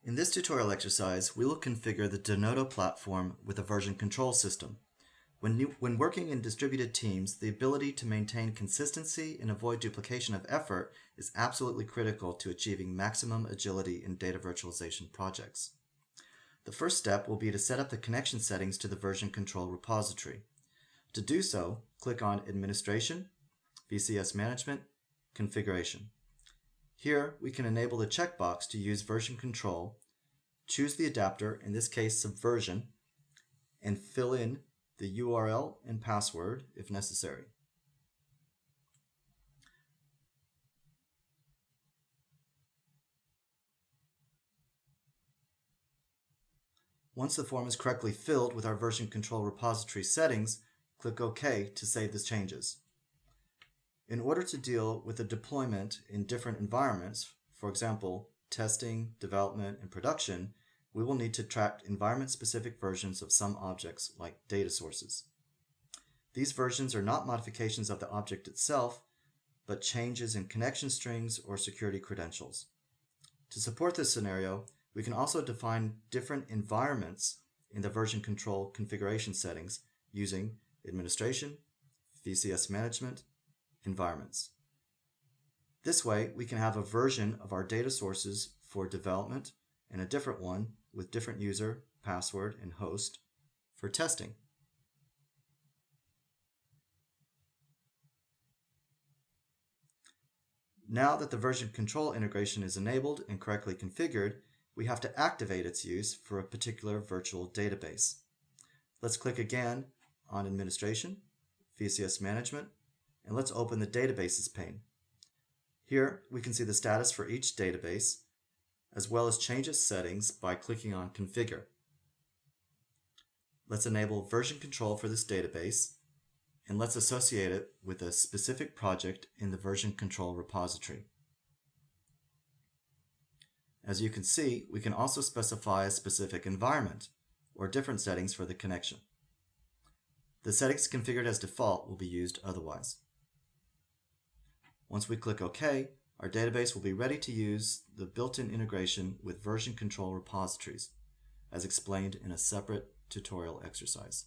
In this tutorial exercise, we will configure the Denodo platform with a version control system. When working in distributed teams, the ability to maintain consistency and avoid duplication of effort is absolutely critical to achieving maximum agility in data virtualization projects. The first step will be to set up the connection settings to the version control repository. To do so, click on Administration, VCS Management, Configuration. Here, we can enable the checkbox to use version control, choose the adapter, in this case Subversion, and fill in the URL and password if necessary. Once the form is correctly filled with our version control repository settings, click OK to save the changes. In order to deal with the deployment in different environments, for example, testing, development, and production, we will need to track environment-specific versions of some objects, like data sources. These versions are not modifications of the object itself, but changes in connection strings or security credentials. To support this scenario, we can also define different environments in the version control configuration settings using Administration, VCS Management, Environments. This way, we can have a version of our data sources for development and a different one with different user, password, and host for testing. Now that the version control integration is enabled and correctly configured, we have to activate its use for a particular virtual database. Let's click again on Administration, VCS Management, and let's open the Databases pane. Here we can see the status for each database, as well as change its settings by clicking on Configure. Let's enable version control for this database, and let's associate it with a specific project in the version control repository. As you can see, we can also specify a specific environment or different settings for the connection. The settings configured as default will be used otherwise. Once we click OK, our database will be ready to use the built-in integration with version control repositories, as explained in a separate tutorial exercise.